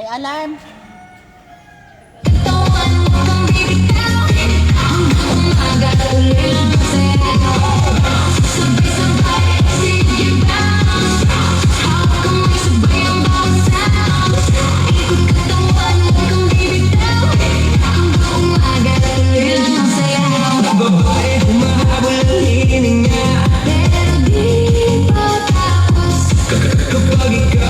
May alarm. Katawan mo kang bibitaw hanggang umaga tuloy lang ang sayaw. Sabay-sabay, sige bounce. Hawak kamay, sabay ang bawat sound. Ikot katawan mo kang bibitaw hanggang umaga tuloy lang ang sayaw. Babae, humahabol ang hininga, Pero di pa tapos kapag ikaw